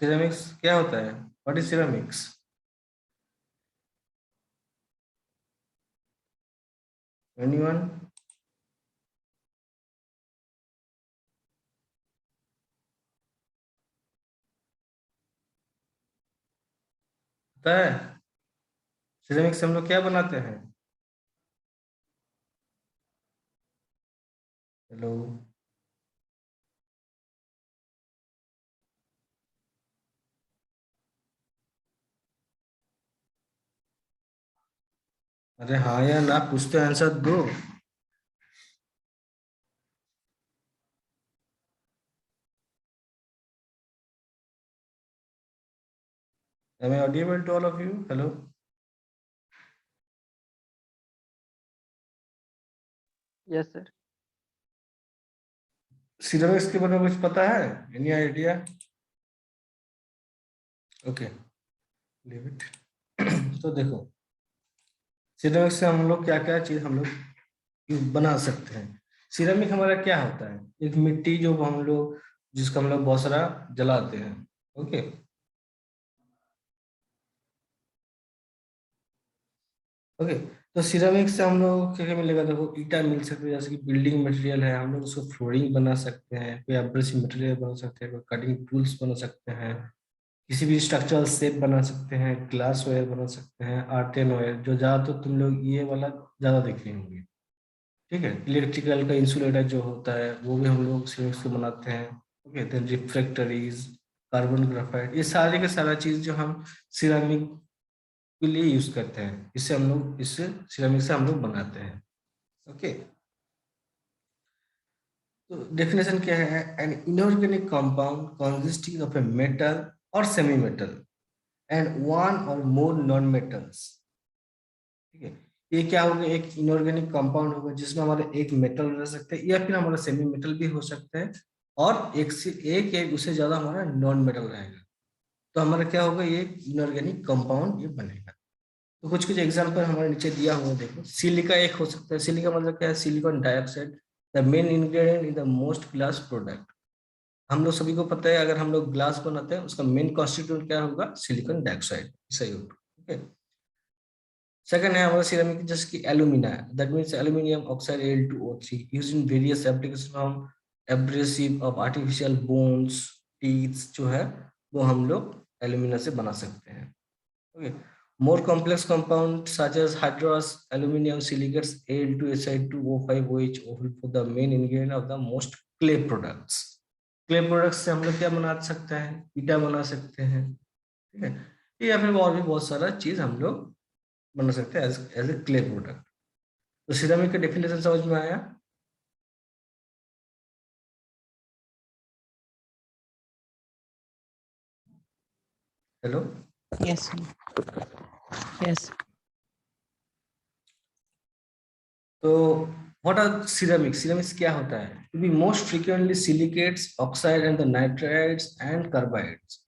Ceramics क्या होता है? What is ceramics? एनीवन? पता है सिरेमिक्स से हम लोग क्या बनाते हैं? हेलो। अरे हाँ या ना, कुछ तो आंसर दो। Am I audible to all of you? Hello. Yes sir. Ceramics के बारे में कुछ पता है? Any idea? Okay, leave it. तो देखो, सिरेमिक्स से हम लोग क्या क्या चीज हम लोग बना सकते हैं। सिरेमिक हमारा क्या होता है? एक मिट्टी जो हम लोग, जिसका हम लोग बहुत सारा जलाते हैं। ओके। ओके। तो सिरेमिक से हम लोग क्या क्या मिलेगा? देखो, ईटा मिल सकती है, जैसे कि बिल्डिंग मटेरियल है, हम लोग उसको फ्लोरिंग बना सकते हैं, कोई एब्रेसिव मटेरियल बना सकते हैं, कोई कटिंग टूल्स बना सकते हैं, किसी भी स्ट्रक्चरल शेप बना सकते हैं, ग्लास वेयर बना सकते हैं, आर्ट एंड वेयर, जो ज्यादा तो तुम लोग ये वाला ज्यादा देखे होंगे। ठीक है। इलेक्ट्रिकल का इंसुलेटर जो होता है वो भी हम लोग सिरेमिक से बनाते हैं। Okay. Then refractories, carbon graphite, ये सारे का सारा चीज जो हम सिरेमिक के लिए यूज करते हैं, इससे हम लोग इससे सिरेमिक से हम लोग बनाते हैं। ओके। तो डेफिनेशन क्या है? An inorganic compound consisting of a metal और सेमी मेटल एंड वन और मोर नॉन मेटल्स। ठीक है। ये क्या होगा? एक इनऑर्गेनिक कंपाउंड होगा जिसमें हमारे एक मेटल रह सकते हैं, या फिर हमारा सेमी मेटल भी हो सकता है, और एक से एक उससे ज्यादा हमारा नॉन मेटल रहेगा। तो हमारा क्या होगा? ये इनऑर्गेनिक कंपाउंड ये बनेगा। तो कुछ कुछ एग्जांपल हमारे नीचे दिया हुआ है, देखो। सिलिका एक हो सकता है। सिलिका मतलब क्या है? Silicon dioxide, the main ingredient in the most glass product. हम लोग सभी को पता है, अगर हम लोग ग्लास बनाते हैं उसका मेन कॉन्स्टिट्यूएंट क्या होगा? Silicon dioxide. सही होगा। ठीक है। सेकंड है हमारा सिरेमिक, जैसे कि alumina, that means aluminium oxide Al2O3 use in various application from abrasive of artificial bones, teeth जो है वो हम लोग एल्यूमिना से बना सकते हैं। Okay. More complex compound such as hydrous aluminium silicates Al2Si2O5OH for the main ingredient of the most clay products. Clay products से हम लोग क्या बना सकते हैं? ईटा बना सकते हैं। ठीक है। या फिर और भी बहुत सारा चीज हम लोग बना सकते हैं as as a clay product. तो सिरेमिक का डेफिनेशन समझ में आया? हेलो। Yes, yes. तो व्हाट आर सिरेमिक्स? सिरेमिक्स क्या होता है? To be most frequently silicates, oxide and the nitrides and carbides.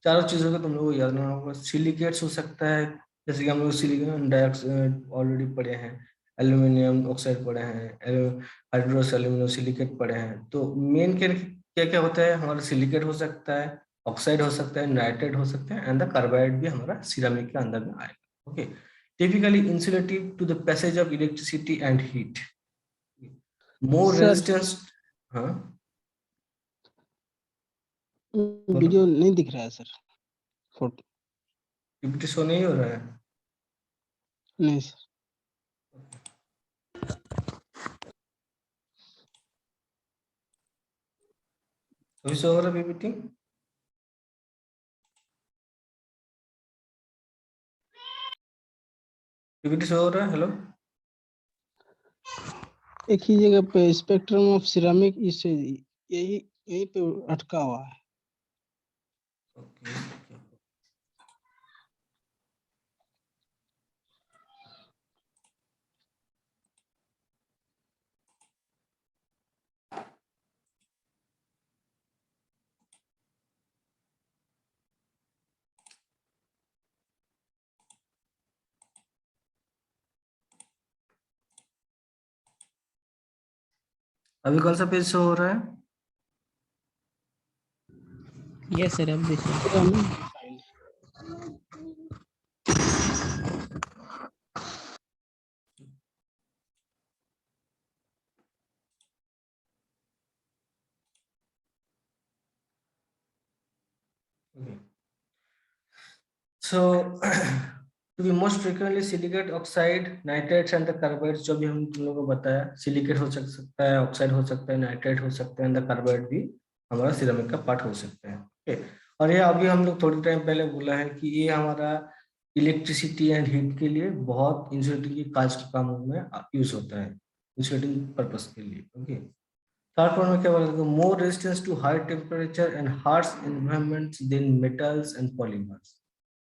चारों चीजों को तुम लोग को याद रखना होगा। सिलिकेट्स हो सकता है, जैसे कि हम लोग सिलिकॉन डाइऑक्साइड ऑलरेडी पढ़े हैं, एल्यूमिनियम ऑक्साइड पढ़े हैं, हाइड्रोस एल्यूमिनियम सिलिकेट पढ़े हैं। तो मेन क्या क्या क्या होता है? हमारा सिलिकेट हो सकता है, ऑक्साइड हो सकता है, नाइट्रेट हो सकता है, एंड द कार्बाइड भी हमारा सिरेमिक के अंदर में आएगा। Okay. Typically insulative to the passage of electricity and heat, more sir resistance. हाँ, बोलो। वीडियो नहीं दिख रहा है सर। फोटो पीपीटी शो नहीं हो रहा है? नहीं सर। अभी शो हो रहा है पीपीटी? पीपीटी शो हो रहा है? हेलो। एक ही जगह पे स्पेक्ट्रम ऑफ सिरामिक इस यही यही पे अटका हुआ है। ओके। अभी कौन सा पेज शो हो रहा है? Yes, sir. अब देखिए ceramic Okay. So to be most frequently silicate oxide, nitrates and the carbides, जो भी हम तुम लोगों को बताया, सिलिकेट हो सकता है, ऑक्साइड हो सकता है, नाइट्रेट हो सकता है, कार्बाइड भी हमारा सिरेमिक का पार्ट हो सकता है। ओके, और ये अभी हम लोग थोड़ी टाइम पहले बोला है कि ये हमारा इलेक्ट्रिसिटी एंड हीट के लिए बहुत इंसुलेटिंग की काज के कामों में यूज होता है, इंसुलेटिंग पर्पस के लिए। ओके, थर्ड पॉइंट में क्या बोला, more resistance to high temperature and harsh environments than metals and polymers.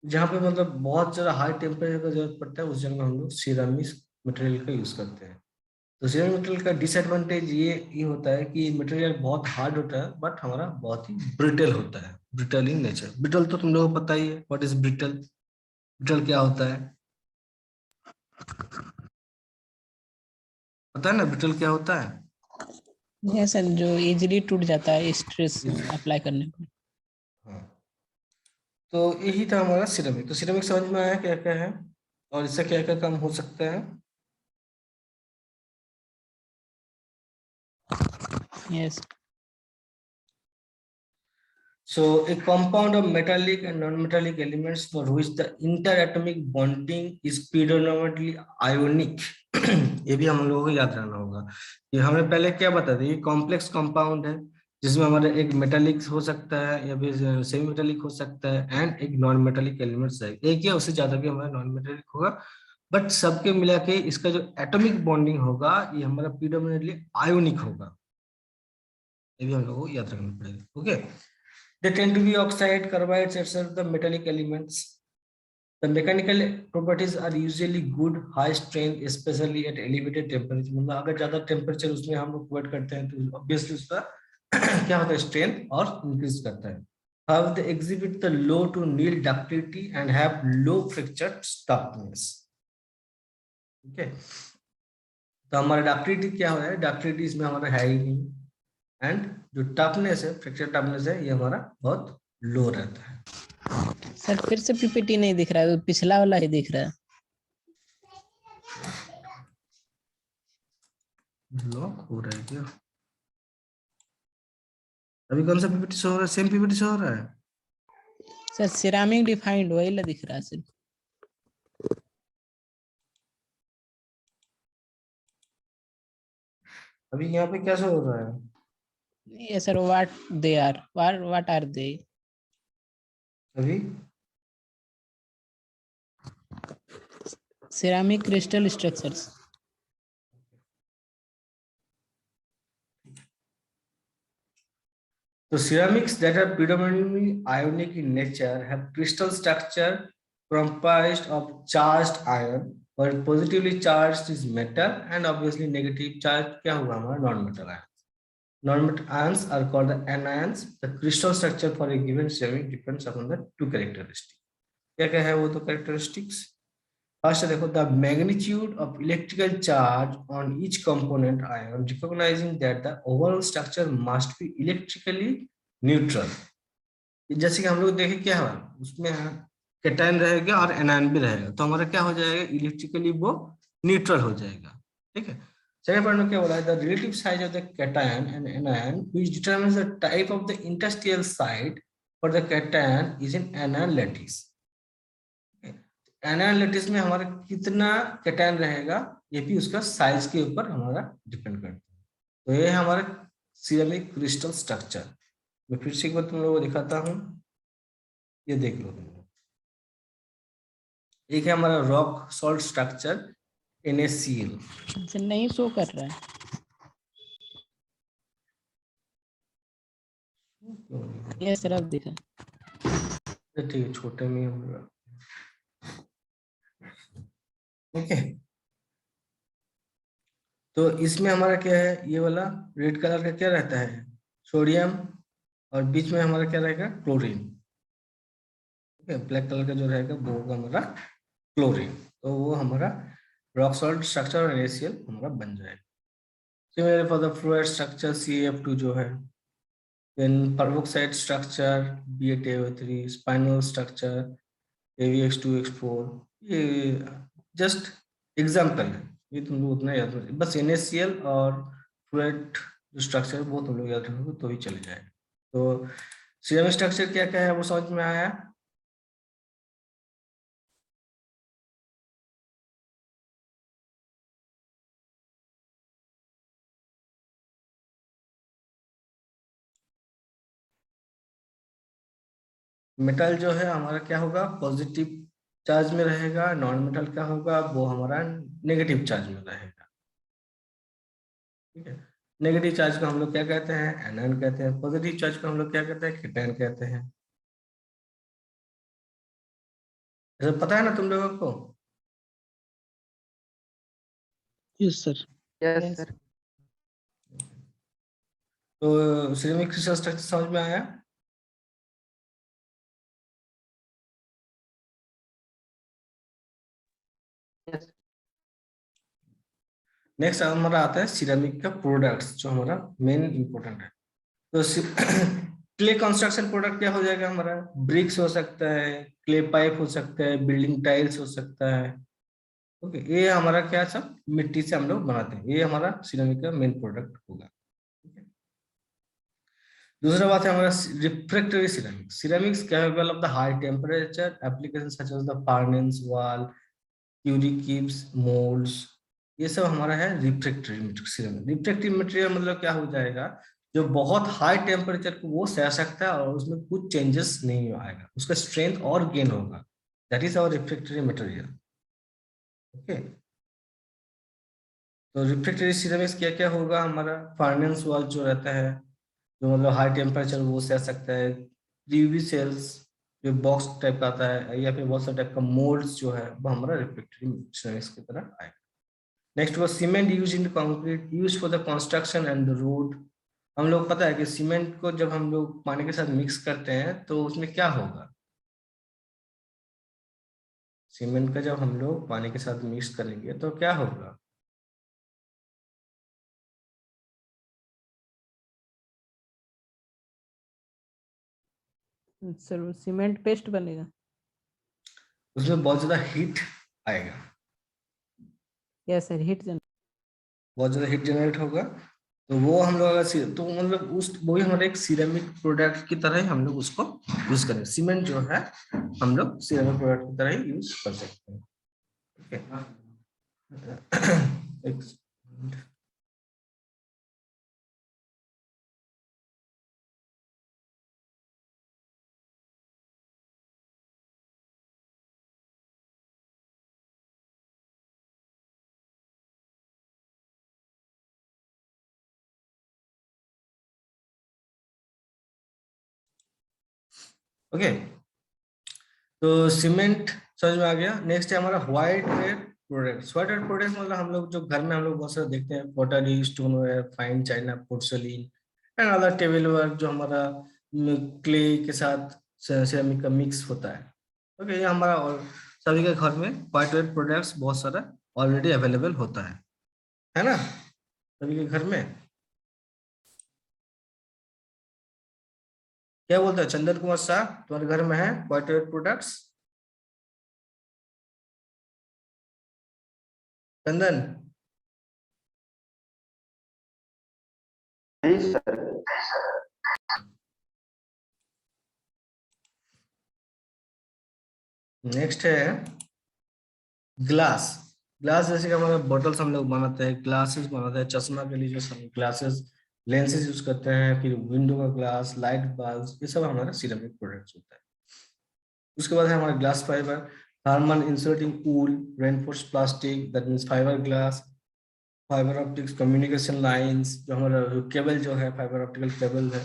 जहाँ पे मतलब बहुत ज्यादा हाई टेम्परेचर का जरूरत पड़ता है, उस जगह हम लोग सिरामिक मटेरियल का यूज करते हैं। तो सिरामिक मटेरियल का डिसएडवांटेज ये होता है कि मटेरियल बहुत हार्ड होता है, बट हमारा बहुत ही ब्रिटल होता है, ब्रिटल इन नेचर। ब्रिटल तो तुम लोगों को पता ही है, व्हाट इज ब्रिटल, ब्रिटल क्या होता है, पता है ना ब्रिटल क्या होता है? yes, sir. जो इजीली टूट जाता है स्ट्रेस अप्लाई करने पर। हाँ, तो यही था हमारा सिरेमिक। तो सिरेमिक समझ में आया क्या क्या है और इससे क्या क्या काम हो सकता है? Yes. So a compound of metallic and non-metallic elements for which the interatomic bonding is predominantly ionic. ये भी हम लोगों को याद रखना होगा। ये हमने पहले क्या बता दिया, ये कॉम्प्लेक्स कंपाउंड है जिसमें हमारा एक मेटालिक हो सकता है या फिर सेमी मेटालिक हो सकता है एंड एक नॉन मेटालिक एलिमेंट्स है, एक या उससे ज्यादा भी हमारा नॉन मेटालिक होगा, बट सबके मिला के इसका जो एटॉमिक बॉन्डिंग होगा ये हमारा प्रीडोमिनेटली आयोनिक होगा। ये भी हम लोगों को याद रखना पड़ेगा। Okay, they tend to be oxide, carbides, etc. the metallic elements. The mechanical properties are usually good, high strength, especially at elevated temperature. मतलब अगर ज्यादा टेम्परेचर उसमें हम लोग प्रोवाइड करते हैं तो ऑब्वियसली उसका क्या होता है, स्ट्रेंथ और इंक्रीज करता है। However, they exhibit the low to nil ductility and have low fracture toughness. Okay, तो हमारा डक्टिलिटी क्या हो रहा है, डक्टिलिटी इसमें हमारा है ही नहीं, एंड जो टफनेस है, फ्रैक्चर टफनेस है, ये हमारा बहुत लो रहता है। सर फिर से पीपीटी नहीं दिख रहा है, तो पिछला वाला ही दिख रहा है। लॉक हो रहा है क्या? अभी कौन सा पीपीटी शो हो रहा है? सेम पीपीटी शो हो रहा है? सर सिरामिक डिफाइंड वही ला दिख रहा है सर। अभी यहाँ पे क्या शो हो रहा है? ये सर व्हाट आर दे। अभी ceramic crystal structures. so ceramics that are predominantly ionic in nature have crystal structure comprised of charged ion, while positively charged is metal and obviously negative charge क्या हुआ हमारा non metal ion. Non-metal ions are called the anions. The crystal structure for a given ceramic depends upon the two characteristics. क्या क्या है वो तो characteristics? First देखो, the magnitude of electrical charge on each component ion, recognizing that the overall structure must be electrically neutral. जैसे कि हम लोग देखें क्या है उसमें, कैटायन रहेगा और एनायन भी रहेगा, तो हमारा क्या हो जाएगा, इलेक्ट्रिकली वो न्यूट्रल हो जाएगा। ठीक है, सेकंड पॉइंट में क्या बोला है, the relative size of the cation and anion which determines the type of the industrial site for the cation is in anion lattice. Anion lattice में हमारा कितना कैटायन रहेगा ये भी उसका साइज के ऊपर हमारा डिपेंड करता है। तो ये है हमारा सिरेमिक क्रिस्टल स्ट्रक्चर। मैं फिर से एक बार तुम लोगों को दिखाता हूँ, ये देख लो तुम लोग। एक है हमारा rock salt structure NaCl। Sir नहीं शो कर रहा है। ये सर अब दिखा। ठीक है, छोटे में होगा। ओके, तो इसमें हमारा क्या है, ये वाला रेड कलर का क्या रहता है, सोडियम, और बीच में हमारा क्या रहेगा, क्लोरीन। ओके, ब्लैक कलर का जो रहेगा वो होगा हमारा क्लोरीन। तो वो हमारा रॉक सॉल्ट स्ट्रक्चर और NaCl हमारा बन जाएगा। Similar for the fluid structure CaF2 जो है, then peroxide structure, BA3, spinal structure, AVX2X4, ये जस्ट एग्जाम्पल है, ये तुम लोग उतना याद रखो, बस NaCl और फ्लूइड जो स्ट्रक्चर वो तुम लोग याद रखोगे तो ही चल जाएगा। तो सिरेमिक स्ट्रक्चर क्या क्या है वो समझ में आया? मेटल जो है हमारा क्या होगा, पॉजिटिव चार्ज में रहेगा, नॉन मेटल क्या होगा, वो हमारा नेगेटिव चार्ज में रहेगा। ठीक है, नेगेटिव चार्ज को हम लोग क्या कहते हैं, एनायन कहते हैं, पॉजिटिव चार्ज को हम लोग क्या कहते हैं, कैटायन कहते हैं। ऐसा पता है ना तुम लोगों को? Yes sir. Yes Yes. Sir. तो सिरेमिक क्रिस्टल स्ट्रक्चर समझ में आया? यस। नेक्स्ट हमारा आता है सिरेमिक का प्रोडक्ट्स, जो हमारा मेन इंपॉर्टेंट है। तो क्ले कंस्ट्रक्शन प्रोडक्ट क्या हो जाएगा हमारा, ब्रिक्स हो सकता है, क्ले पाइप हो सकता है, बिल्डिंग टाइल्स हो सकता है। ओके, ये हमारा क्या सब मिट्टी से हम लोग बनाते हैं, ये हमारा सिरेमिक का मेन प्रोडक्ट होगा। ठीक है, दूसरा बात है हमारा refractory ceramics. Ceramics capable of the high temperature application such as the furnace, wall, curie keeps, moulds, ये सब हमारा है रिफ्रैक्टरी सिरेमिक। रिफ्रैक्टरी मटेरियल मतलब क्या हो जाएगा, जो बहुत हाई टेम्परेचर को वो सह सकता है और उसमें कुछ चेंजेस नहीं आएगा, उसका स्ट्रेंथ और गेन होगा, that is our refractory material. Okay, तो रिफ्रैक्टरी सिरेमिक्स क्या क्या होगा हमारा, फर्नेस वॉल जो रहता है, जो मतलब हाई टेम्परेचर वो सह सकता है, यूवी सेल्स जो बॉक्स टाइप का आता है, या फिर बहुत सा टाइप का मोल्ड्स जो है वो हमारा रिफ्रैक्टरी सिरेमिक्स की तरह आएगा। Next was cement use in concrete, use for the construction and the road. हम लोग पता है कि सीमेंट को जब हम लोग पानी के साथ मिक्स करते हैं तो उसमें क्या होगा, सीमेंट का जब हम लोग पानी के साथ मिक्स करेंगे तो क्या होगा, सर सीमेंट पेस्ट बनेगा। उसमें बहुत ज्यादा हीट आएगा, यस सर, हिट जन। बहुत ज्यादा हीट जनरेट होगा। तो वो हम लोग अगर तो मतलब उस वो भी हमारे एक सिरेमिक प्रोडक्ट की तरह ही हम लोग उसको यूज करें, सीमेंट जो है हम लोग सिरेमिक प्रोडक्ट की तरह ही यूज कर सकते हैं। एक ओके, तो सीमेंट समझ में आ गया। नेक्स्ट है हमारा white ware products. White ware products मतलब हम लोग जो घर में हम लोग बहुत सारे देखते हैं, pottery, stoneware, fine China, porcelain and other tableware, जो हमारा क्ले के साथ सिरेमिक का मिक्स होता है। ओके, ये हमारा और सभी के घर में व्हाइट वेयर प्रोडक्ट्स बहुत सारा ऑलरेडी अवेलेबल होता है ना, सभी के घर में। क्या बोलते हैं चंदन कुमार शाह, तुम्हारे घर में है व्हाइट वेयर प्रोडक्ट्स? चंदन, नहीं सर। नेक्स्ट है ग्लास। ग्लास जैसे कि हमारे बॉटल्स हम लोग बनाते हैं, ग्लासेस बनाते हैं, चश्मा के लिए जो ग्लासेस लेंसेज यूज करते हैं, फिर विंडो का ग्लास, लाइट बल्ब, ये सब हमारा सिरेमिक प्रोडक्ट्स होता है। उसके बाद है हमारा glass fibre, thermal insulating wool, reinforce plastic, that means fibre glass, fibre optics communication lines, जो हमारा केबल जो है फाइबर ऑप्टिकल केबल है,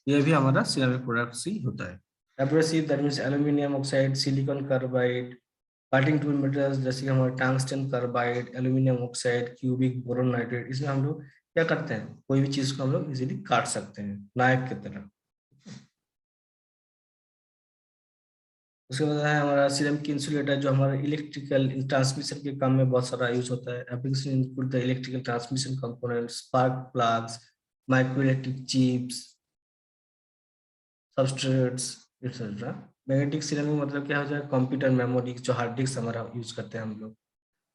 ये भी हमारा सिरेमिक प्रोडक्ट्स ही होता है। Abrasive that means aluminium oxide, silicon carbide, cutting tool materials जैसे कि हमारा tungsten carbide, aluminium oxide, cubic boron nitrate, इसमें हम लोग क्या करते हैं, कोई भी चीज को हम लोग इजीली काट सकते हैं नायक की तरह। उसके बाद है हमारा सिरेमिक इंसुलेटर, जो हमारा इलेक्ट्रिकल ट्रांसमिशन के काम में बहुत सारा यूज होता है। Application include the electrical transmission component, spark plugs, micro electric chips, substrates etcetera. Magnetic ceramic मतलब क्या हो जाएगा, कंप्यूटर मेमोरी जो हार्ड डिस्क हमारा यूज करते हैं हम लोग।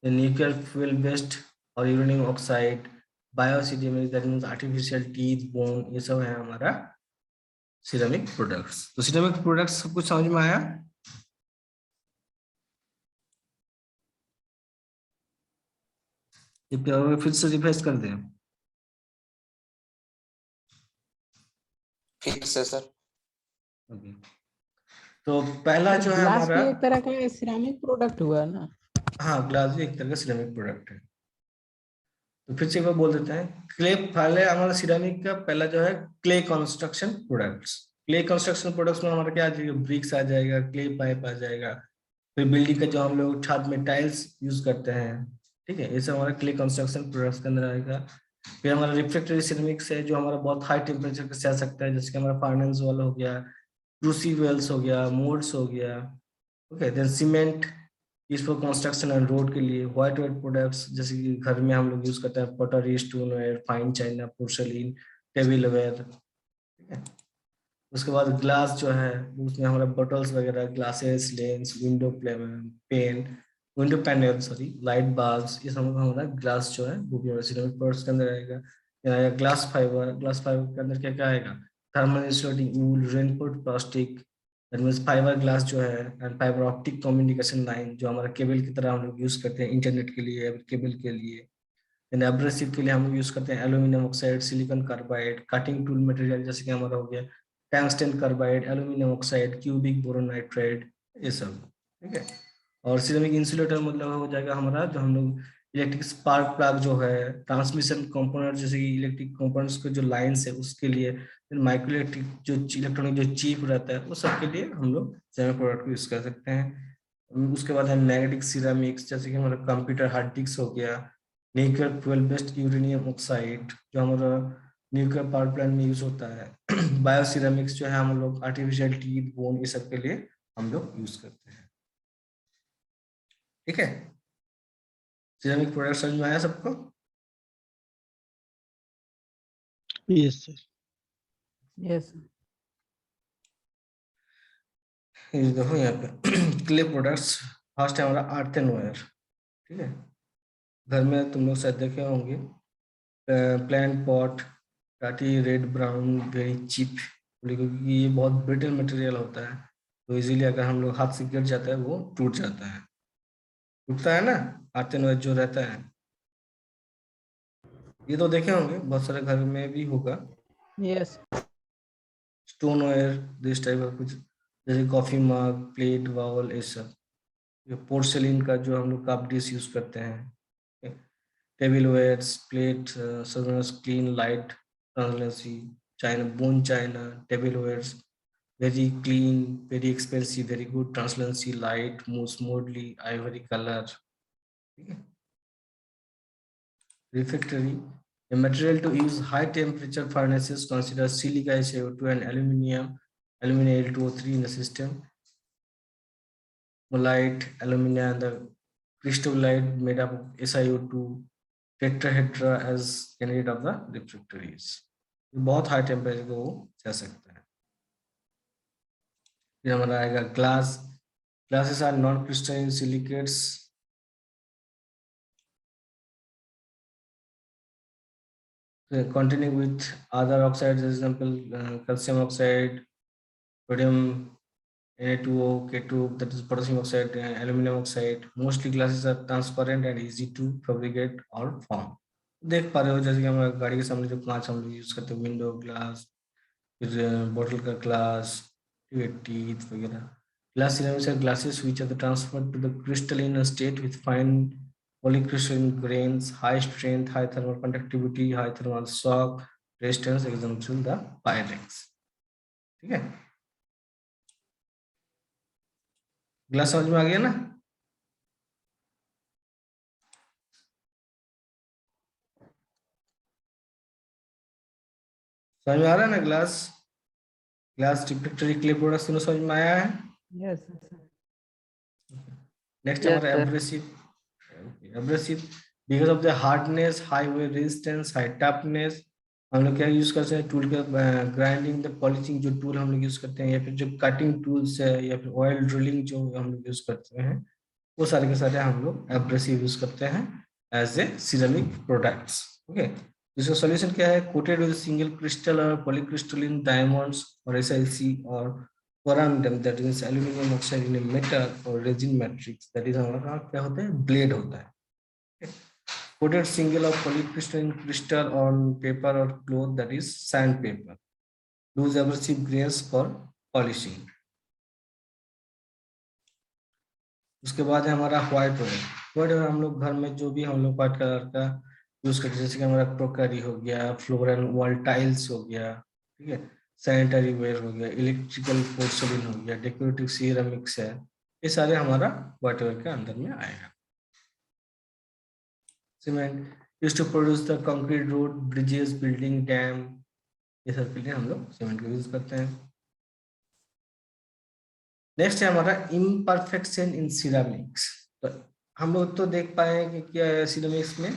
न्यूक्लियर फ्यूल बेस्ड और uranium oxide, bioceramic that means artificial teeth bone, ये सब है हमारा सिरेमिक प्रोडक्ट्स। तो सिरेमिक प्रोडक्ट्स सब कुछ समझ में आया? ये फिर से रिवाइज कर दें। ठीक है सर। ओके, तो पहला जो है ग्लास हमारा, भी एक तरह का सिरामिक प्रोडक्ट हुआ ना? हाँ ग्लास भी एक तरह का सिरेमिक प्रोडक्ट है। तो फिर से एक बार बोल देते हैं, क्ले पहले हमारा सिरेमिक का पहला जो है clay construction products. Clay construction products में हमारा क्या आ जाएगा, ब्रिक्स आ जाएगा, क्ले पाइप आ जाएगा, फिर बिल्डिंग का जो हम लोग छत में टाइल्स यूज करते हैं, ठीक है, ये सब हमारा क्ले कंस्ट्रक्शन प्रोडक्ट्स के अंदर आएगा। फिर हमारा रिफ्रैक्टरी सिरेमिक्स है जो हमारा बहुत हाई टेम्परेचर पे सह सकता है, जैसे कि हमारा फार्नेस वाल हो गया, क्रूसिबल्स हो गया, मोल्ड्स हो गया। ओके, देन सीमेंट इस फॉर कंस्ट्रक्शन एंड रोड के लिए। व्हाइट प्रोडक्ट्स जैसे कि घर में हम लोग यूज करते हैं, pottery, stoneware, fine China, porcelain, tableware, ठीक है। उसके बाद ग्लास जो है उसमें हमारा बॉटल्स वगैरह, glasses, lens, window pane, window panel, sorry, light bulbs, ये सब हमारा ग्लास जो है वो भी हमारे सिरेमिक प्रोडक्ट्स के अंदर आएगा। यहाँ आएगा ग्लास फाइबर। ग्लास फाइबर के अंदर क्या क्या आएगा, thermal insulating wool, raincoat plastic, that means fibre glass जो है, and fibre optic communication line जो हमारा केबल की तरह हम लोग यूज करते हैं इंटरनेट के लिए, केबल के लिए। एब्रेसिव के लिए हम लोग यूज करते हैं aluminium oxide, silicon carbide, cutting tool material जैसे कि हमारा हो गया tungsten carbide, aluminium oxide, cubic boron nitride, ये सब, ठीक है। और सिरेमिक इंसुलेटर मतलब हो जाएगा हमारा जो हम लोग इलेक्ट्रिक स्पार्क प्लग जो है, ट्रांसमिशन कंपोनेंट जैसे कि इलेक्ट्रिक कंपोनेंट्स के जो लाइन्स है उसके लिए, माइक्रो इलेक्ट्रिक जो इलेक्ट्रॉनिक जो चिप रहता है वो सब के लिए हम लोग सिरेमिक प्रोडक्ट को यूज कर सकते हैं। उसके बाद है मैग्नेटिक सिरेमिक्स, जैसे कि हमारा कंप्यूटर हार्ड डिस्क हो गया, nuclear fuel based uranium oxide जो हमारा न्यूक्लियर पावर प्लांट में यूज होता है। बायो सिरेमिक्स जो है हम लोग आर्टिफिशियल टीथ बोन, ये सब के लिए हम लोग यूज करते हैं, ठीक है। सिरेमिक प्रोडक्ट समझ में आया सबको? Yes sir. यस। ये देखो यहाँ पे क्ले प्रोडक्ट्स, फर्स्ट है हमारा अर्थेनवेयर, ठीक है। घर में तुम लोग शायद देखे होंगे, प्लांट पॉट, काटी रेड ब्राउन वेरी चीप, क्योंकि ये बहुत ब्रिटल मटेरियल होता है, तो इजीली अगर हम लोग हाथ से गिर जाता है वो टूट जाता है, टूटता है ना अर्थेनवेयर जो रहता है। ये तो देखे होंगे, बहुत सारे घर में भी होगा। यस। स्टोनवेयर दिस टाइप का कुछ, जैसे कॉफी मग, प्लेट, बाउल, ये सब। ये पोर्सेलिन का जो हम लोग कप डिश यूज करते हैं। Tablewares, plate, service, clean, light, transparency, china, bone china, tablewares, very clean, very expensive, very good, translucency, light, move smoothly, ivory color, ठीक है। Refractory, a material to use high temperature furnaces consider silica SiO2 and alumina Al2O3 in the system. Molite, alumina and the crystallite made up of SiO2, tetrahedra as candidate of the refractories. बहुत high temperature को वो जा सकता है। फिर हमारा आएगा glass. Glasses are non-crystalline silicates. Containing with other oxides, as example, calcium oxide, sodium Na2O, K2, that is potassium oxide, aluminum oxide. Mostly glasses are transparent and easy to fabricate or form. देख पा रहे हो जैसे कि हमारे गाड़ी के सामने जो कांच हम लोग यूज करते हैं, विंडो ग्लास, फिर बोतल का ग्लास, टीथ वगैरह। Glass ceramics are glasses which are transferred to the crystalline state with fine polycrystalline grains, high strength, high thermal conductivity, high thermal shock resistance, example the Pyrex, ठीक है। Glass समझ में आ गया ना? समझ में आ रहा है ना? ग्लास रिफ्रैक्टरी क्ले प्रोडक्ट्स तीनों समझ में आया है? यस। नेक्स्ट Yes, हमारा sir. Abrasive. Abrasive because of the hardness, high wear resistance, high toughness, हम लोग क्या यूज करते हैं टूल का, ग्राइंडिंग द पॉलिशिंग जो टूल हम लोग यूज करते हैं, या फिर जो कटिंग टूल्स है, या फिर ऑयल ड्रिलिंग जो हम लोग यूज करते हैं, वो सारे के सारे हम लोग एब्रेसिव यूज करते हैं as a ceramic products. Okay, इसका सॉल्यूशन क्या है? कोटेड विद सिंगल क्रिस्टल और पॉलीक्रिस्टलिन डायमंड्स और SiC और corundum, that is aluminium oxide in metal और रेजिन मैट्रिक्स, दैट इज हमारा क्या होता है? ब्लेड होता है। Coated single or polycrystalline crystal on paper or cloth, that is sandpaper. Use abrasive grains for polishing. उसके बाद है हमारा व्हाइट ऑयल। व्हाइट ऑयल हम लोग घर में जो भी हम लोग व्हाइट कलर का यूज करते हैं, जैसे कि हमारा क्रोकरी हो गया, फ्लोर एंड वॉल टाइल्स हो गया, ठीक है, सैनिटरी वेयर हो गया, इलेक्ट्रिकल पोर्सलिन हो गया, डेकोरेटिव सिरेमिक्स है, ये सारे हमारा व्हाइट ऑयल के अंदर में आएगा। Cement used to produce the concrete road, bridges, building, dam, ये सब के लिए हम लोग सीमेंट का यूज करते हैं। नेक्स्ट है हमारा इम्परफेक्शन इन सिरामिक्स। तो हम लोग तो देख पाए कि क्या है, सिरामिक्स में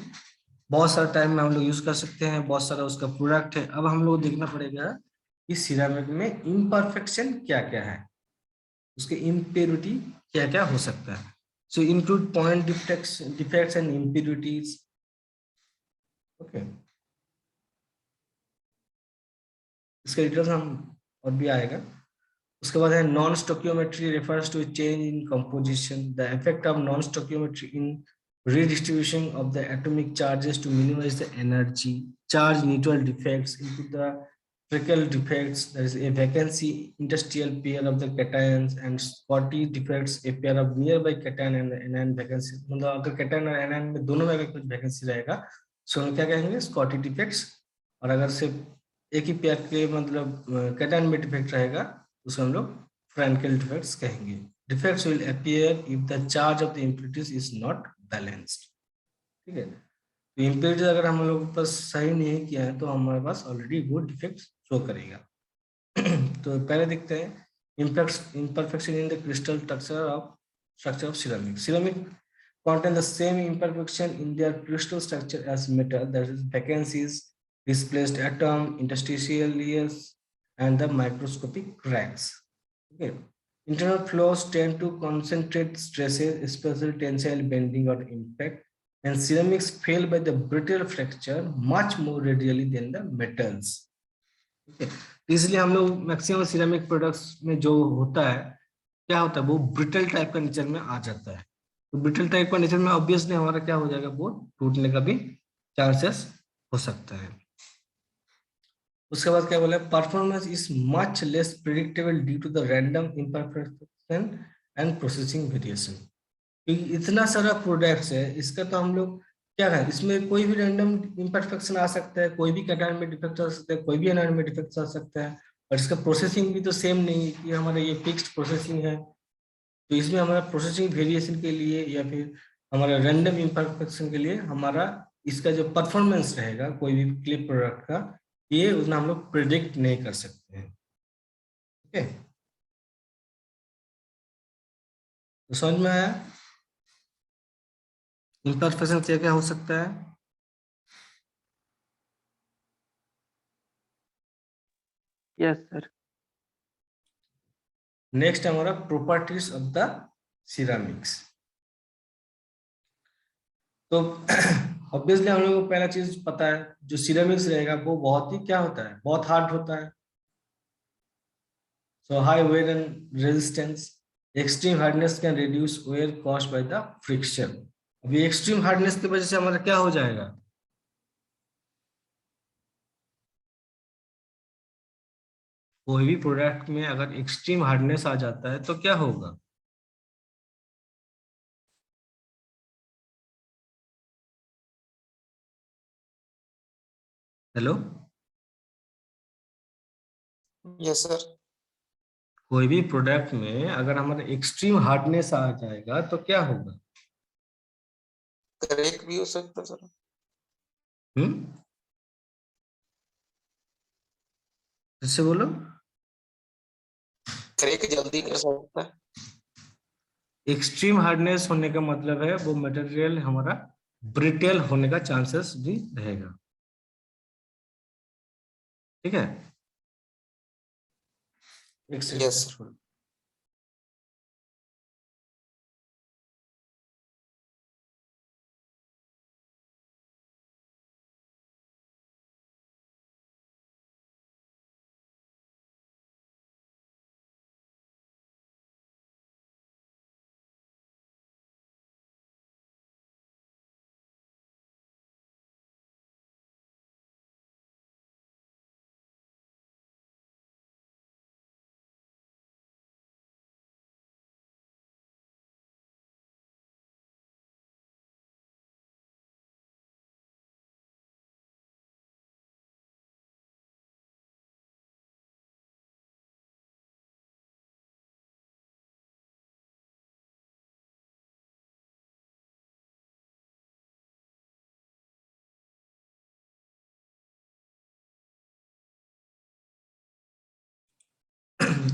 बहुत सारा टाइम में हम लोग यूज कर सकते हैं, बहुत सारा उसका प्रोडक्ट है। अब हम लोग देखना पड़ेगा कि सिरामिक में इम्परफेक्शन क्या क्या है, उसके इम्प्योरिटी क्या क्या हो सकता है। So include point defects and impurities. Okay, इसका डिटेल्स हम और भी आएगा। उसके बाद है non stoichiometry refers to change in composition, the effect of non stoichiometry in redistribution of the atomic charges to minimize the energy charge neutral defects into the trickle defects, that is a vacancy interstitial pair of the cations, and Scotty defects a pair of nearby cation and anion vacancy। मतलब अगर cation और anion में दोनों में अगर कुछ vacancy रहेगा तो हम क्या कहेंगे? स्कॉटी डिफेक्ट्स। और अगर सिर्फ एक ही पेयर के मतलब कैटायन में डिफेक्ट रहेगा तो उसको हम लोग फ्रैंकेल डिफेक्ट्स कहेंगे। Defects will appear if the charge of the impurities is not balanced। ठीक है, तो impurities अगर हम लोग के पास सही नहीं किया है तो हमारे पास ऑलरेडी वो डिफेक्ट शो करेगा। तो पहले देखते हैं imperfection in the crystal structure of ceramic। Ceramic contain the same imperfection in their crystal structure as metal, that is vacancies, displaced atom, interstitial layers, and the microscopic cracks। Okay. Internal flows tend to concentrate stresses, especially tensile bending or impact, and ceramics fail by the brittle fracture much more readily than the metals। Okay. इसलिए हम लोग maximum ceramic products में जो होता है क्या होता है, वो ब्रिटल टाइप का नेचर में आ जाता है। तो ब्रिटल टाइप का नेचर में ऑब्वियसली हमारा क्या हो जाएगा, वो टूटने का भी चांसेस हो सकता है। उसके बाद क्या बोला, performance is much less predictable due to the random imperfection and processing variation. क्योंकि इतना सारा प्रोडक्ट्स है, इसका तो हम लोग क्या है, इसमें कोई भी रैंडम इम्परफेक्शन आ सकता है, कोई भी कैटायन में डिफेक्ट आ सकता है, कोई भी एनायन में डिफेक्ट आ सकता है, और इसका प्रोसेसिंग भी तो सेम नहीं है कि हमारा ये फिक्स्ड प्रोसेसिंग है। तो इसमें हमारा प्रोसेसिंग वेरिएशन के लिए या फिर हमारा रैंडम इम्परफेक्शन के लिए हमारा इसका जो परफॉर्मेंस रहेगा कोई भी क्लिप प्रोडक्ट का, ये उतना हम लोग प्रिडिक्ट नहीं कर सकते हैं। ओके, तो समझ में आया इम्परफेक्शन क्या क्या हो सकता है? Yes, sir. नेक्स्ट हमारा प्रॉपर्टीज ऑफ द सिरामिक्स। तो ऑब्वियसली हम लोगों को पहला चीज पता है, जो सिरामिक्स रहेगा वो बहुत ही क्या होता है, बहुत हार्ड होता है। So high wear and resistance, extreme hardness can reduce wear caused by the friction. अभी एक्सट्रीम हार्डनेस की वजह से हमारा क्या हो जाएगा, कोई भी प्रोडक्ट में अगर एक्सट्रीम हार्डनेस आ जाता है तो क्या होगा? Hello, yes sir. कोई भी प्रोडक्ट में अगर हमारा एक्सट्रीम हार्डनेस आ जाएगा तो क्या होगा? क्रैक भी हो सकता है सर। जैसे बोलो, क्रैक जल्दी कर सकता है। एक्सट्रीम हार्डनेस होने का मतलब है वो मटेरियल हमारा ब्रिटेल होने का चांसेस भी रहेगा। ठीक है, एक Yes, सेकंड sir. छोड़।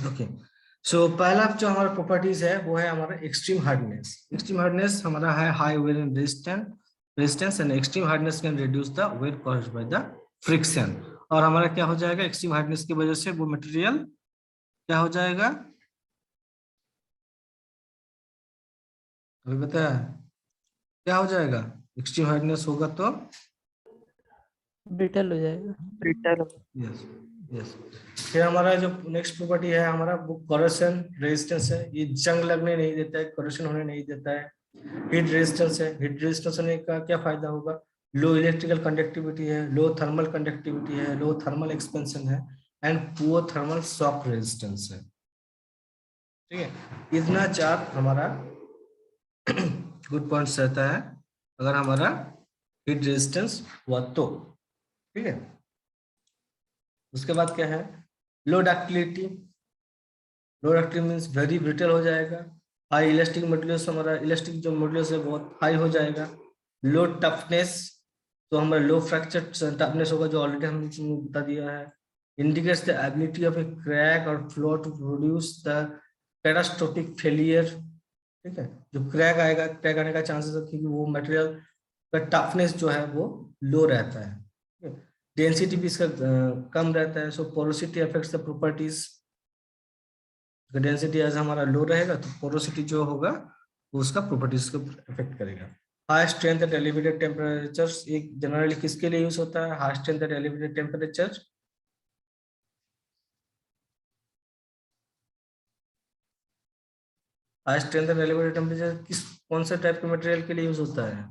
ओके, सो पहला जो हमारा प्रॉपर्टीज है वो है हमारा एक्सट्रीम हार्डनेस। एक्सट्रीम हार्डनेस हमारा है high weight and resistance and extreme hardness can reduce the weight caused by the friction. और हमारा क्या हो जाएगा, एक्सट्रीम हार्डनेस की वजह से वो मटेरियल क्या हो जाएगा, अभी बताया क्या हो जाएगा, एक्सट्रीम हार्डनेस होगा तो ब्रिटल हो जाएगा। Brittle. Yes yes. फिर हमारा जो नेक्स्ट प्रॉपर्टी है हमारा वो कोरोशन रेजिस्टेंस है। ये जंग लगने नहीं देता है, कोरोशन होने नहीं देता है। हीट रेजिस्टेंस है, हीट रेजिस्टेंस होने का क्या फायदा होगा, लो इलेक्ट्रिकल कंडक्टिविटी है, लो थर्मल कंडक्टिविटी है, लो थर्मल एक्सपेंशन है and poor thermal shock resistance है। ठीक है, इतना चार हमारा गुड पॉइंट्स रहता है अगर हमारा हीट रेजिस्टेंस हुआ तो। ठीक है, उसके बाद क्या है, लो डक्टिलिटी। लो डक्टिलिटी मीन्स वेरी ब्रिटल हो जाएगा। हाई इलास्टिक मटेरियल्स, हमारा इलास्टिक जो मटेरियल्स है बहुत हाई हो जाएगा। लो टफनेस, तो हमारा लो फ्रैक्चर टफनेस होगा जो ऑलरेडी हमने बता दिया है। Indicates the ability of a crack और flaw to produce the catastrophic failure. ठीक है, जो क्रैक आएगा, क्रैक आने का चांसेस है क्योंकि वो मटेरियल का टफनेस जो है वो लो रहता है। डेंसिटी भी इसका कम रहता है। So porosity affects the properties. Density as हमारा लो रहेगा तो पोरोसिटी जो होगा वो उसका प्रॉपर्टीज को अफेक्ट करेगा। High strength eight elevated temperatures, एक जनरली किसके लिए यूज होता है, high strength eight elevated temperature. High strength eight elevated temperature किस कौन से टाइप के मटेरियल के लिए यूज होता है,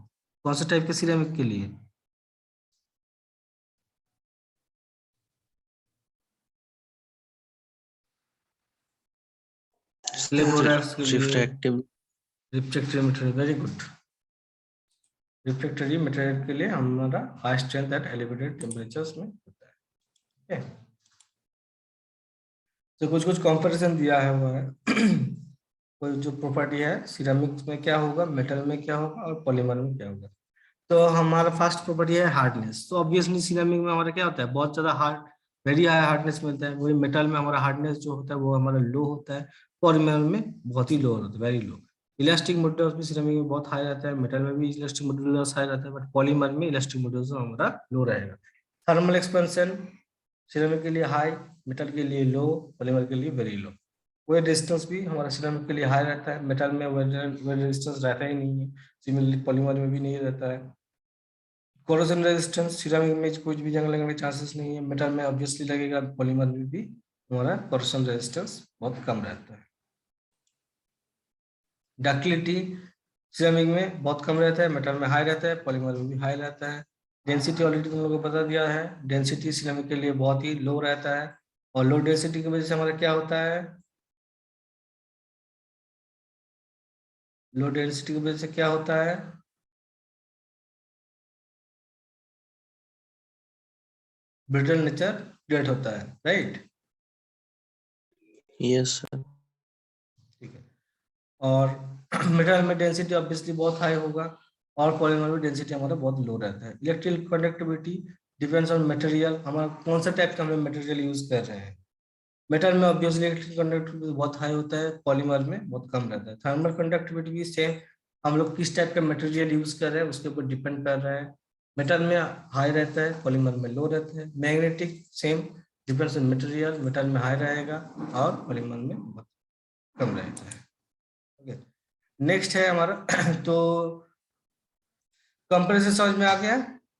कौन से टाइप के सिरेमिक के लिए, स्ले प्रोडक्ट्स के लिए, refractive refractory material. Very good, refractory material के लिए हमारा high strength eight elevated temperatures में होता है। ठीक है, तो कुछ कुछ कंपैरिजन दिया है हुआ है। कोई जो प्रॉपर्टी है सिरेमिक्स में क्या होगा, मेटल में क्या होगा और पॉलीमर में क्या होगा। तो हमारा फर्स्ट प्रॉपर्टी है हार्डनेस। तो ऑब्वियसली सिरेमिक में हमारा क्या होता है, बहुत ज्यादा हार्ड, वेरी हाई हार्डनेस मिलता है। वही मेटल में हमारा हार्डनेस जो होता है वो हमारा लो होता है, पॉलीमर में बहुत ही लो होता है, वेरी लो। इलास्टिक मटेरियल भी सिरेमिक में बहुत हाई रहता है, मेटल में भी इलास्टिक मटेरियल हाई रहता है, बट पॉलीमर में इलास्टिक मटेरियल हमारा लो रहेगा। थर्मल एक्सपेंशन सिरेमिक के लिए हाई, मेटल के लिए लो, पॉलीमर के लिए वेरी लो। वेट रेजिस्टेंस भी हमारा सिरेमिक के लिए हाई रहता है, मेटल में वेट रेजिस्टेंस रहता ही नहीं है, सिमिलरली पॉलीमर में भी नहीं रहता है। कोरोजन रेजिस्टेंस सिरेमिक में कुछ भी जंग लगने के चांसेस नहीं है, मेटल में ऑब्वियसली लगेगा, पॉलीमर में भी हमारा कोरोजन रेजिस्टेंस बहुत कम रहता है। डक्टिलिटी सिरेमिक में बहुत कम रहता है, मेटल में हाई रहता है, पॉलीमर में भी हाई रहता है। डेंसिटी ऑलरेडी तुम लोगों को बता दिया है, डेंसिटी सिरेमिक के लिए बहुत ही लो रहता है और लो डेंसिटी की वजह से हमारा क्या होता है, लो डेंसिटी की वजह से क्या होता है, ब्रिटल नेचर क्रिएट होता है, राइट। Yes sir. ठीक है, और मेटल में डेंसिटी ऑब्वियसली बहुत हाई होगा और पॉलीमर में डेंसिटी हमारा बहुत लो रहता है। Electrical conductivity depends on material, हमारा कौन सा टाइप का हम मटेरियल यूज कर रहे हैं। मेटल में ऑब्वियसली इलेक्ट्रिकल कंडक्टिविटी बहुत हाई होता है, पॉलीमर में बहुत कम रहता है। थर्मल कंडक्टिविटी भी सेम, हम लोग किस टाइप का मटेरियल यूज कर रहे हैं उसके ऊपर डिपेंड कर रहा है। मेटल में हाई रहता है, पॉलीमर में लो रहता है। Magnetic same, depends on material, metal में हाई रहेगा और पॉलीमर में बहुत कम रहता है। ओके, नेक्स्ट है हमारा तो कंप्रेशन समझ में आ गया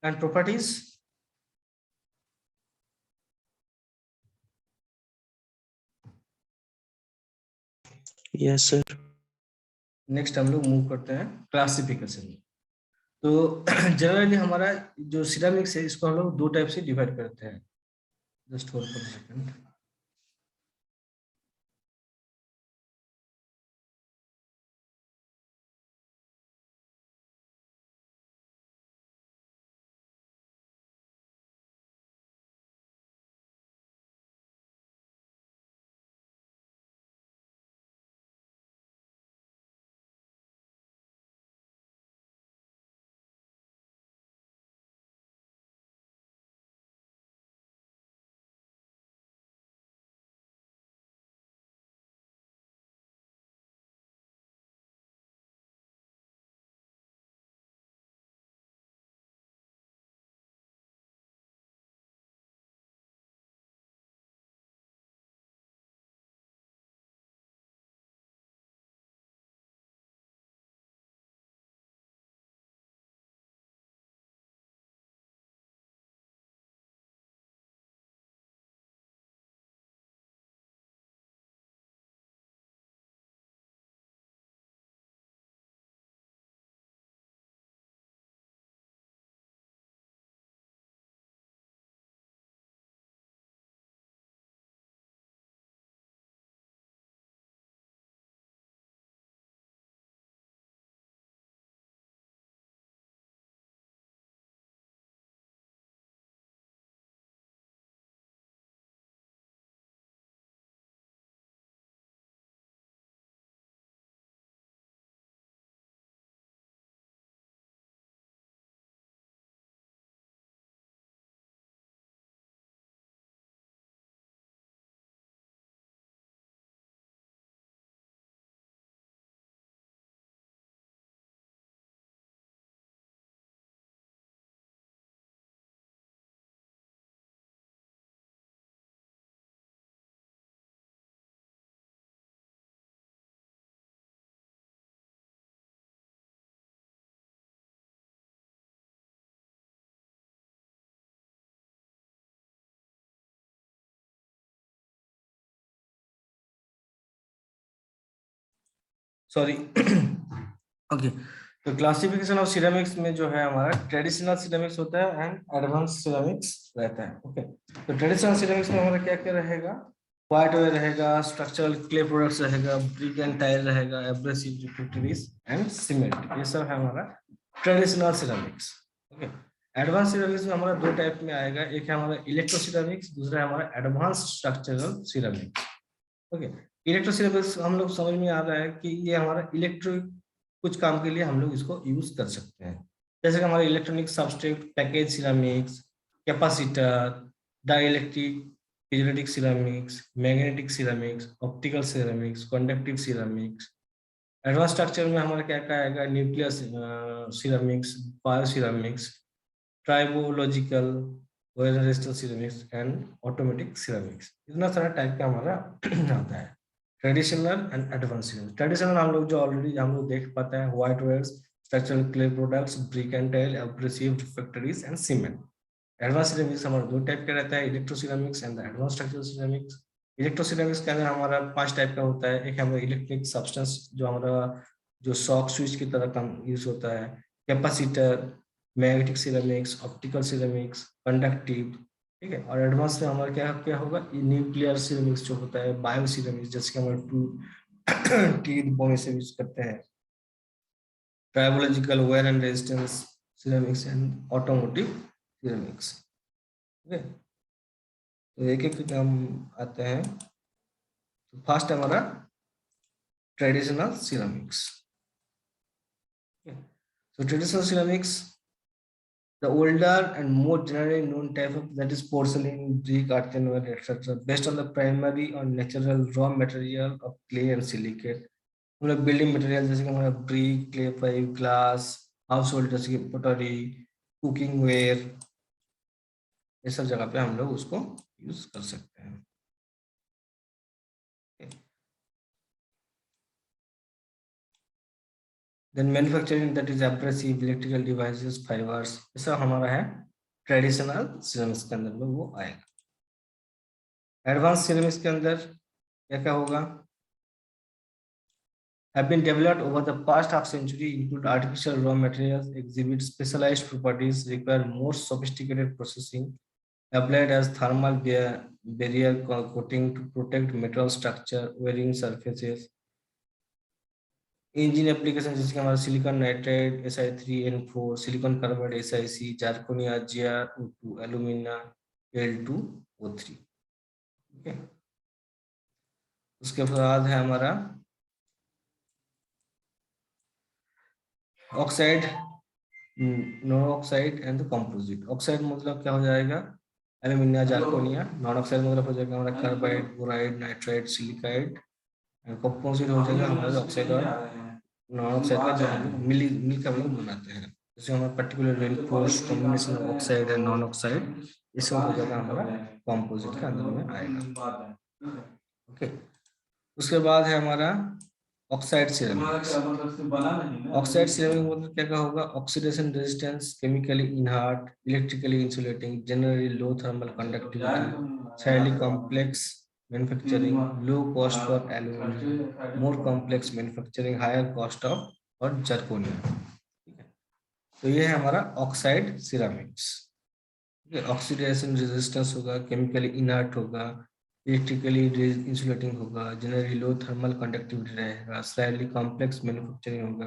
and properties. Yes sir. Next हम लोग मूव करते हैं क्लासिफिकेशन में। तो जनरली हमारा जो सिरेमिक्स है इसको हम लोग दो टाइप से डिवाइड करते हैं। Just hold for a second. Sorry. Okay, तो क्लासिफिकेशन ऑफ सिरेमिक्स में जो है हमारा ट्रेडिशनल सिरेमिक्स होता है एंड एडवांस सिरेमिक्स रहता है। ओके, तो ट्रेडिशनल सिरेमिक्स में हमारा क्या क्या रहेगा? व्हाइट वेयर रहेगा, स्ट्रक्चरल क्ले प्रोडक्ट्स रहेगा, ब्रिक एंड टाइल रहेगा, एब्रेसिव रिफ्रैक्टरीज एंड सीमेंट, ये सब है हमारा traditional ceramics. Okay, advance ceramics में हमारा दो टाइप में आएगा, एक है हमारा इलेक्ट्रो सिरेमिक्स, दूसरा है हमारा advance structural ceramics. Okay, electro ceramics हम लोग समझ में आ रहा है कि ये हमारा इलेक्ट्रिक कुछ काम के लिए हम लोग इसको यूज कर सकते हैं, जैसे कि हमारे electronic substrate, package ceramics, capacitor, dielectric, piezoelectric ceramics, magnetic ceramics, optical ceramics, conductive ceramics. Advance structure में हमारा क्या क्या आएगा? Nuclear ceramics, bio ceramics, tribological, wear resistance ceramics and automatic ceramics. इतना सारा टाइप का हमारा आता है traditional and advance ceramics. Traditional हम लोग जो ऑलरेडी हम लोग देख पाते हैं, white wares, structural clay products, brick and tile, abrasive refractories and cement. Advance ceramics हमारा दो टाइप का रहता है, electro ceramics and advance structural ceramics. Electro ceramics के अंदर हमारा 5 टाइप का होता है। एक हमारा इलेक्ट्रिक सब्सटेंस जो हमारा जो शॉक स्विच की तरह काम यूज होता है, capacitor, magnetic ceramics, optical ceramics, conductive, ठीक है। और एडवांस में हमारा क्या क्या होगा? न्यूक्लियर सिरेमिक्स जो होता है, बायो सिरेमिक्स जैसे कि हमारे टीथ बोने से यूज करते हैं, tribological, wear and resistance ceramics and automotive ceramics. ठीक है, तो एक एक हम आते हैं। तो फर्स्ट हमारा traditional ceramics. So traditional ceramics, the older and more generally known type of, that is porcelain, brick, earthenware, etc., based on the primary or natural raw material of clay and silicate। हम लोग building material जैसे कि हमारा brick, clay pipe, glass, house hold जैसे कि पटरी, cooking ware, ये सब जगह पे हम लोग उसको यूज कर सकते हैं। Then manufacturing that is abrasive electrical devices fibres, ऐसा हमारा है ट्रेडिशनल सिरेमिक्स के अंदर में वो आएगा। एडवांस सिरेमिक्स के अंदर क्या क्या होगा, have been developed over the past half century, include artificial raw materials, exhibit specialized properties, require more sophisticated processing, applied as thermal barrier coating to protect metal structure, wearing surfaces, engine applications जिसके हमारा silicon nitride Si3N4, silicon carbide SiC, जार्कोनिया Gr02, alumina L2O3। Okay, उसके बाद है हमारा oxide, non oxide and the composite. Oxide मतलब क्या हो जाएगा, एल्यूमिनिया जार्कोनिया, नॉन ऑक्साइड मतलब हो जाएगा हमारा carbide boride nitride silicide, and composite हो जाएगा हमारा ऑक्साइड और नॉन ऑक्साइड का जो हम मिल का हम बनाते हैं, जैसे हमारा particular reinforce combination of oxide and non oxide, इसमें हो जाएगा हमारा कंपोजिट के अंदर में आएगा। ओके, उसके बाद है हमारा ऑक्साइड सिरेमिक्स। ऑक्साइड सिरेमिक मतलब क्या क्या होगा, oxidation resistance, chemically inert, electrically insulating, generally low thermal conductivity, highly complex manufacturing, low cost for aluminium, more complex manufacturing, higher cost of और जर्कोनियम। ठीक है, तो ये है हमारा ऑक्साइड सिरेमिक्स। ऑक्सीडेशन रेजिस्टेंस होगा, केमिकली इनर्ट होगा, इलेक्ट्रिकली इंसुलेटिंग होगा, जनरली लो थर्मल कंडक्टिविटी रहेगा, स्लाइटली कॉम्प्लेक्स मैन्युफैक्चरिंग होगा,